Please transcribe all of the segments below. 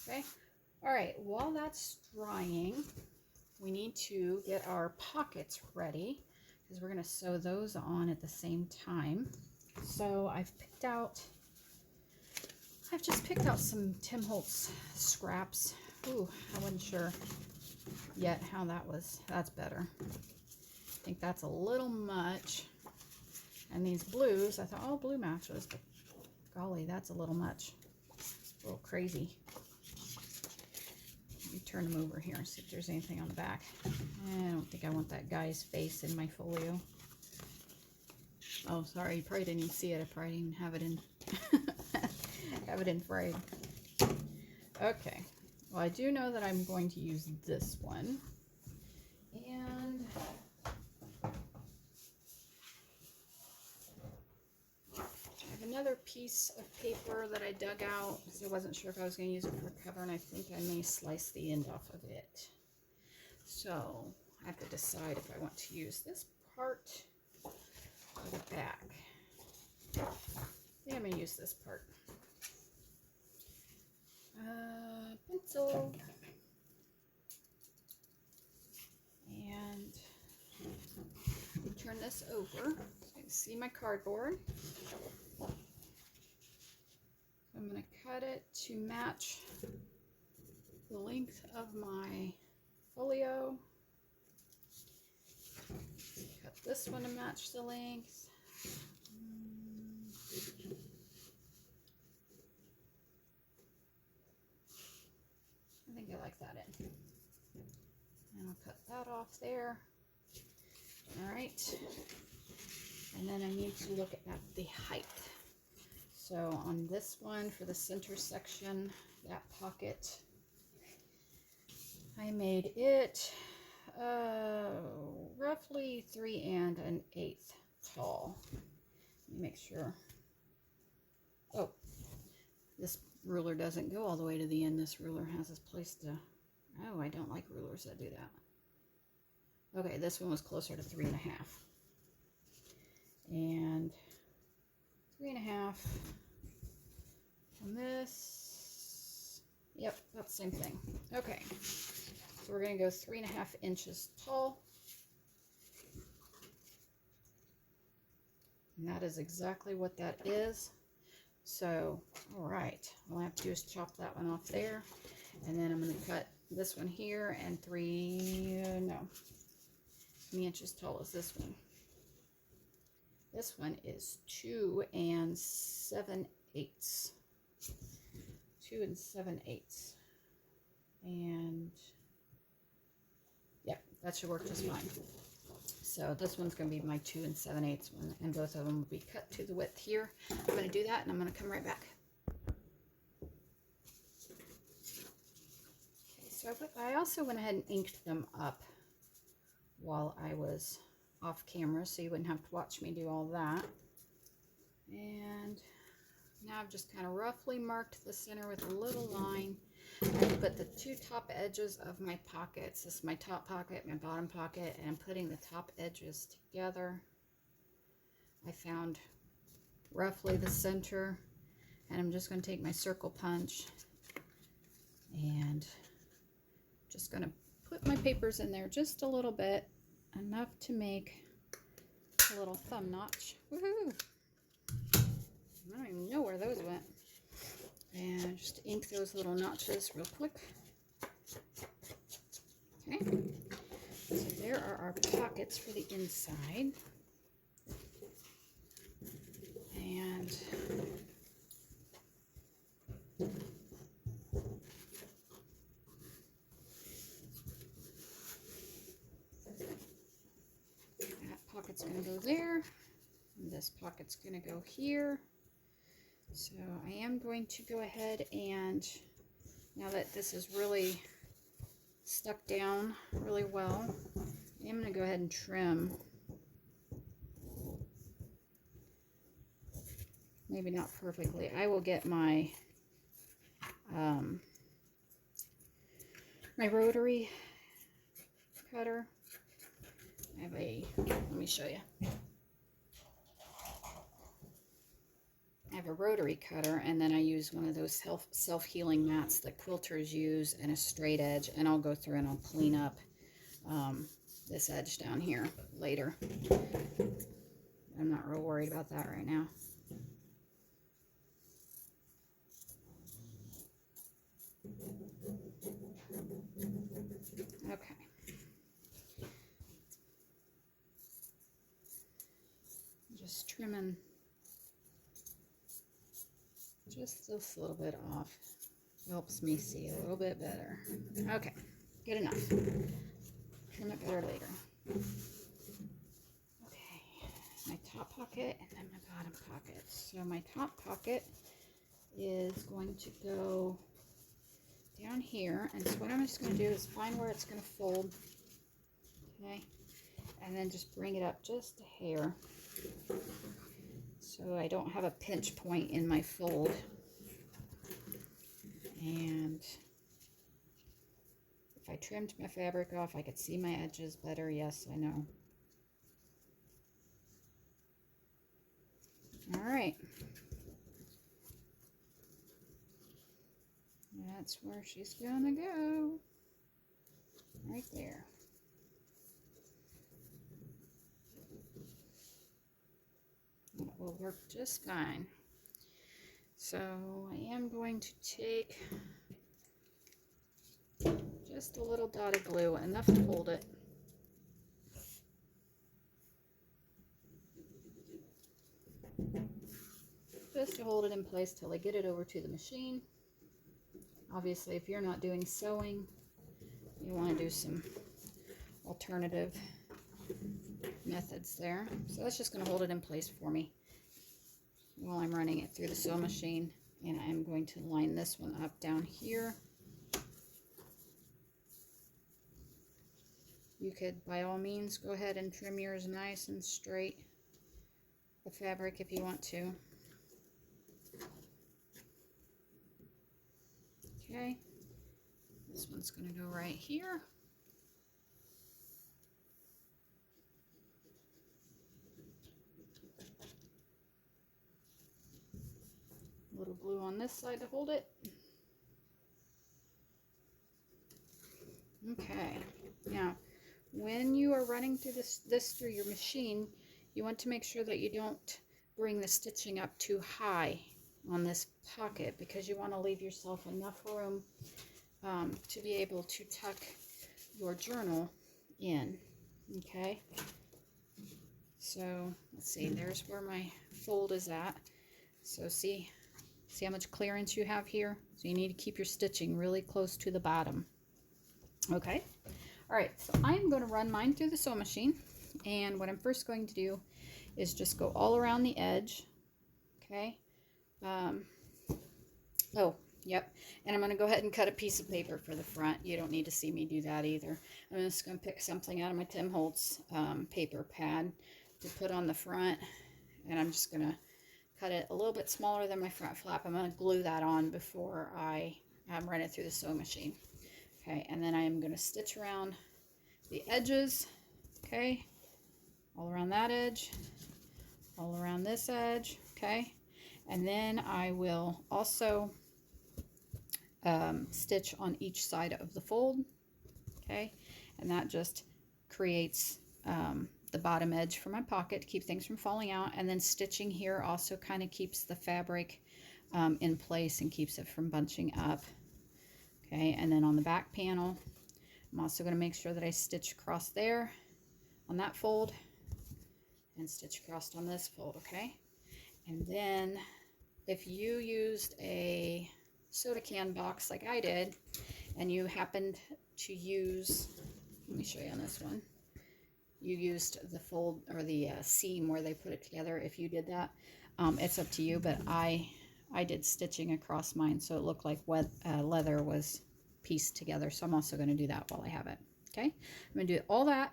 Okay. All right, while that's drying, we need to get our pockets ready because we're going to sew those on at the same time. So I've just picked out some Tim Holtz scraps. Ooh, I wasn't sure yet how that was. That's better. I think that's a little much. And these blues, I thought, oh, blue matches, but golly, that's a little much. It's a little crazy. Let me turn them over here and see if there's anything on the back. I don't think I want that guy's face in my folio. Oh, sorry, you probably didn't even see it. I probably didn't have it in have it in frame. Okay. Well, I do know that I'm going to use this one. And I have another piece of paper that I dug out because I wasn't sure if I was going to use it for a cover, and I think I may slice the end off of it. So I have to decide if I want to use this part or the back. Yeah, I'm going to use this part. Pencil. And turn this over so you can see my cardboard. I'm going to cut it to match the length of my folio. Cut this one to match the length. I think I like that in. And I'll cut that off there. All right. And then I need to look at the height. So on this one, for the center section, that pocket, I made it roughly 3 1/8 tall. Let me make sure. Oh, this ruler doesn't go all the way to the end. This ruler has this place to... Oh, I don't like rulers that do that. Okay, this one was closer to 3 1/2. And 3 1/2 on this. Yep, that's the same thing. Okay, so we're going to go 3 1/2 inches tall. And that is exactly what that is. So, all right, all I have to do is chop that one off there. And then I'm going to cut this one here and 3 inches tall is this one. This one is 2 7/8. 2 7/8. And yeah, that should work just fine. So this one's going to be my 2 7/8 one, and both of them will be cut to the width here. I'm going to do that, and I'm going to come right back. Okay, so I also went ahead and inked them up while I was off camera, so you wouldn't have to watch me do all that. And now I've just kind of roughly marked the center with a little line. I put the 2 top edges of my pockets. This is my top pocket, my bottom pocket, and I'm putting the top edges together. I found roughly the center, and I'm just going to take my circle punch and just going to put my papers in there just a little bit, enough to make a little thumb notch. Woohoo! I don't even know where those went. And just ink those little notches real quick. Okay. So there are our pockets for the inside. And that pocket's going to go there. And this pocket's going to go here. So I am going to go ahead and, now that this is really stuck down really well, I am going to go ahead and trim. Maybe not perfectly. I will get my my rotary cutter. I have a, let me show you. I have a rotary cutter, and then I use one of those self-healing mats that quilters use and a straight edge, and I'll go through and I'll clean up this edge down here later. I'm not real worried about that right now. Okay. Just trimming just this little bit off. Helps me see a little bit better. Okay, good enough. Trim it better later. Okay, my top pocket and then my bottom pocket. So my top pocket is going to go down here, and so what I'm just going to do is find where it's going to fold, okay, and then just bring it up just a hair so I don't have a pinch point in my fold. And if I trimmed my fabric off, I could see my edges better. Yes, I know. All right. That's where she's gonna go. Right there. That will work just fine. So I am going to take just a little dot of glue, enough to hold it. Just to hold it in place till I get it over to the machine. Obviously, if you're not doing sewing, you want to do some alternative methods there. So that's just going to hold it in place for me while I'm running it through the sewing machine. And I'm going to line this one up down here. You could, by all means, go ahead and trim yours nice and straight, the fabric, if you want to. Okay, this one's going to go right here. A little glue on this side to hold it. Okay, now when you are running through this through your machine, you want to make sure that you don't bring the stitching up too high on this pocket, because you want to leave yourself enough room to be able to tuck your journal in. Okay, so let's see, there's where my fold is at. So see how much clearance you have here? So you need to keep your stitching really close to the bottom. Okay, all right, so I'm going to run mine through the sewing machine, and what I'm first going to do is just go all around the edge. Okay, oh, yep, and I'm going to go ahead and cut a piece of paper for the front. You don't need to see me do that either. I'm just going to pick something out of my Tim Holtz paper pad to put on the front, and I'm just going to cut it a little bit smaller than my front flap. I'm going to glue that on before I run it through the sewing machine. Okay, and then I am going to stitch around the edges, okay, all around that edge, all around this edge, okay, and then I will also stitch on each side of the fold, okay, and that just creates the bottom edge for my pocket to keep things from falling out, and then stitching here also kind of keeps the fabric in place and keeps it from bunching up. Okay, and then on the back panel, I'm also going to make sure that I stitch across there on that fold and stitch across on this fold, okay? And then if you used a soda can box like I did, and you happened to use, let me show you on this one, you used the fold or the seam where they put it together. If you did that, it's up to you, but I did stitching across mine so it looked like leather was pieced together. So I'm also going to do that while I have it. Okay, I'm going to do all that,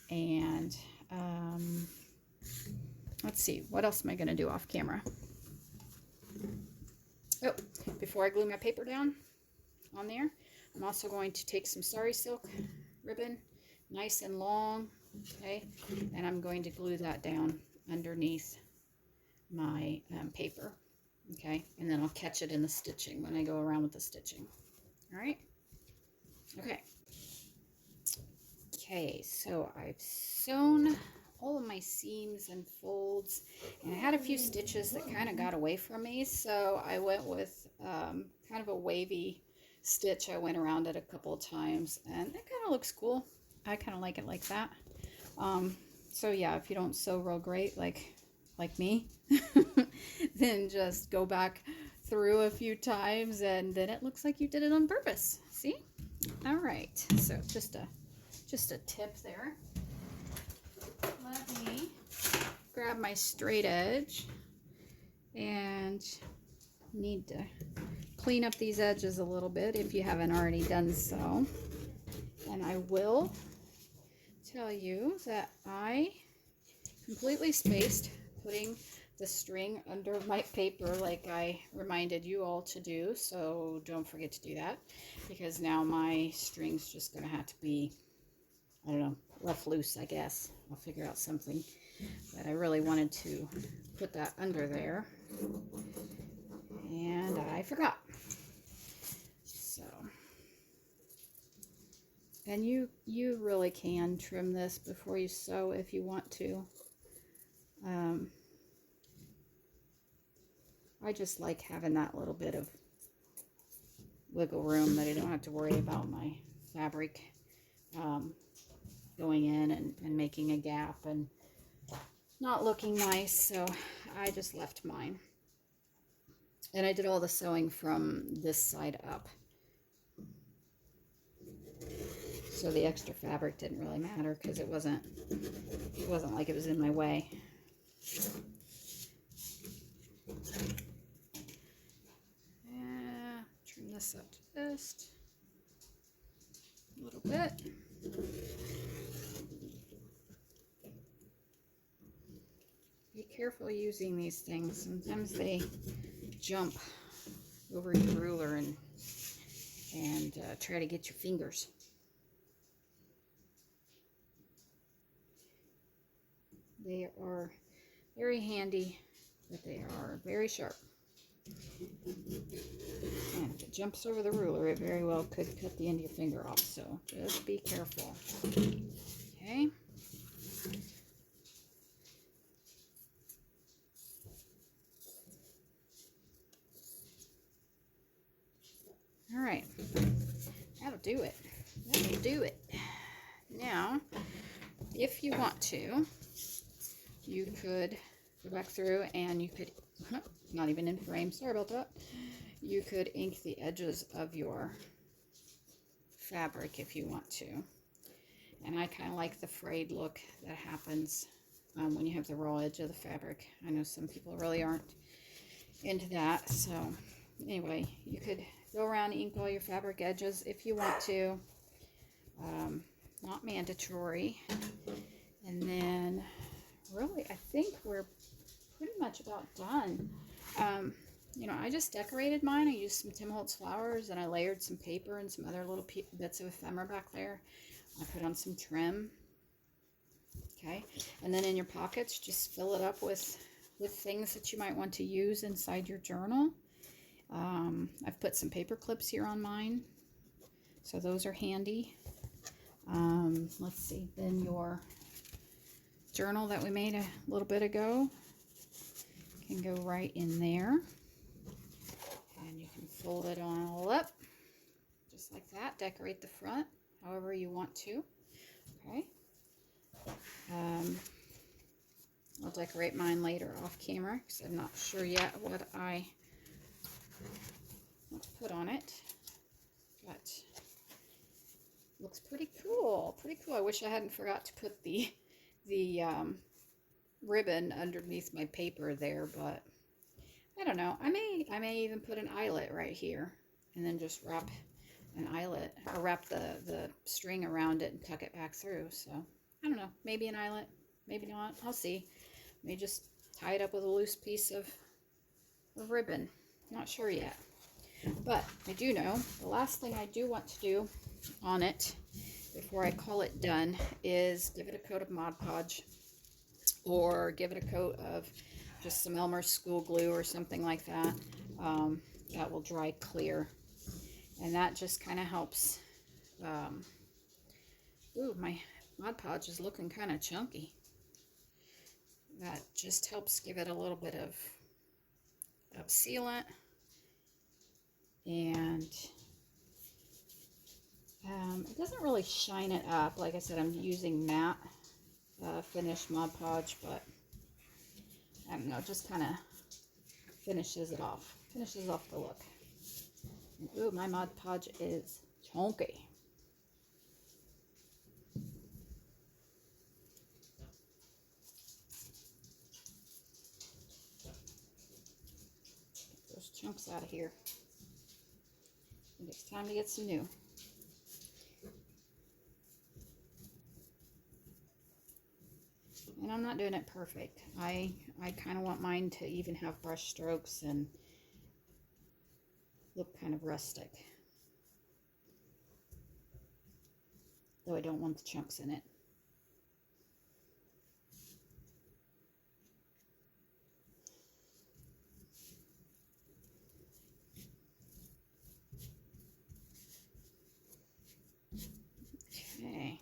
and let's see, what else am I going to do off camera? Oh, before I glue my paper down on there, I'm also going to take some sari silk ribbon, nice and long, okay, and I'm going to glue that down underneath my paper. Okay, and then I'll catch it in the stitching when I go around with the stitching. All right. Okay. Okay, so I've sewn all of my seams and folds, and I had a few stitches that kind of got away from me, so I went with kind of a wavy stitch. I went around it a couple of times, and that kind of looks cool. I kind of like it like that. So yeah, if you don't sew real great like me, then just go back through a few times, and then it looks like you did it on purpose. See? All right, so just a tip there. Let me grab my straight edge, and need to clean up these edges a little bit if you haven't already done so. And I will tell you that I completely spaced putting the string under my paper like I reminded you all to do, so don't forget to do that, because now my string's just going to have to be, I don't know, left loose, I guess. I'll figure out something, but I really wanted to put that under there, and I forgot. So, and you really can trim this before you sew if you want to. I just like having that little bit of wiggle room that I don't have to worry about my fabric going in and making a gap and not looking nice, so I just left mine. And I did all the sewing from this side up, so the extra fabric didn't really matter because it wasn't like it was in my way. Trim this up just a little bit. Be careful using these things. Sometimes they jump over your ruler and try to get your fingers. They are very handy, but they are very sharp. And if it jumps over the ruler, it very well could cut the end of your finger off, so just be careful. Okay. All right. That'll do it. That'll do it. Now, if you want to, you could go back through and you could, not even in frame, sorry about that. You could ink the edges of your fabric if you want to. And I kind of like the frayed look that happens when you have the raw edge of the fabric. I know some people really aren't into that. So anyway, you could go around and ink all your fabric edges if you want to. Not mandatory. And then really, I think we're pretty much about done. You know, I just decorated mine. I used some Tim Holtz flowers, and I layered some paper and some other little bits of ephemera back there. I put on some trim. Okay, and then in your pockets, just fill it up with things that you might want to use inside your journal. I've put some paper clips here on mine, so those are handy. Let's see, then your journal that we made a little bit ago can go right in there, and you can fold it all up just like that. Decorate the front however you want to. Okay. I'll decorate mine later off camera because I'm not sure yet what I want to put on it, but looks pretty cool. Pretty cool. I wish I hadn't forgot to put the ribbon underneath my paper there, but I don't know. I may even put an eyelet right here and then just wrap an eyelet, or wrap the string around it and tuck it back through. So I don't know, maybe an eyelet, maybe not. I'll see. Maybe just tie it up with a loose piece of ribbon. Not sure yet. But I do know the last thing I do want to do on it before I call it done is give it a coat of Mod Podge, or give it a coat of just some Elmer's school glue or something like that. That will dry clear. And that just kind of helps. Ooh, my Mod Podge is looking kind of chunky. That just helps give it a little bit of sealant. And it doesn't really shine it up. Like I said, I'm using matte finish Mod Podge, but I don't know, just kind of finishes it off. Finishes off the look. And, ooh, my Mod Podge is chunky. Get those chunks out of here. I think it's time to get some new. And I'm not doing it perfect. I kind of want mine to even have brush strokes and look kind of rustic. Though I don't want the chunks in it. Okay.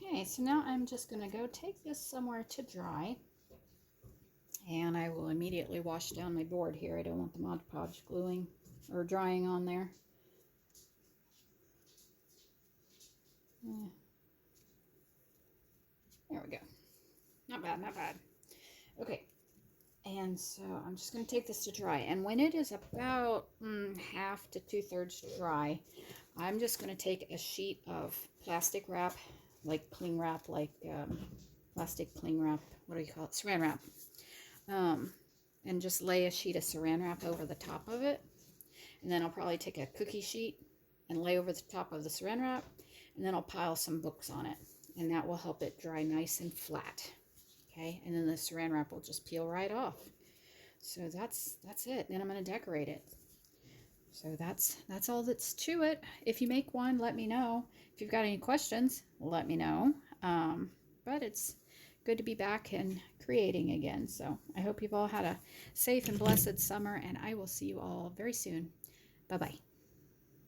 Okay, so now I'm just going to go take this somewhere to dry. And I will immediately wash down my board here. I don't want the Mod Podge gluing or drying on there. There we go. Not bad, not bad. Okay, and so I'm just going to take this to dry. And when it is about half to 2/3 dry, I'm just going to take a sheet of plastic wrap, like cling wrap, like plastic cling wrap, what do you call it? Saran wrap. And just lay a sheet of saran wrap over the top of it. And then I'll probably take a cookie sheet and lay over the top of the saran wrap. And then I'll pile some books on it. And that will help it dry nice and flat. Okay, and then the saran wrap will just peel right off. So that's it. Then I'm going to decorate it. So that's all that's to it. If you make one, let me know. If you've got any questions, let me know. But it's good to be back and creating again. So I hope you've all had a safe and blessed summer, and I will see you all very soon. Bye-bye.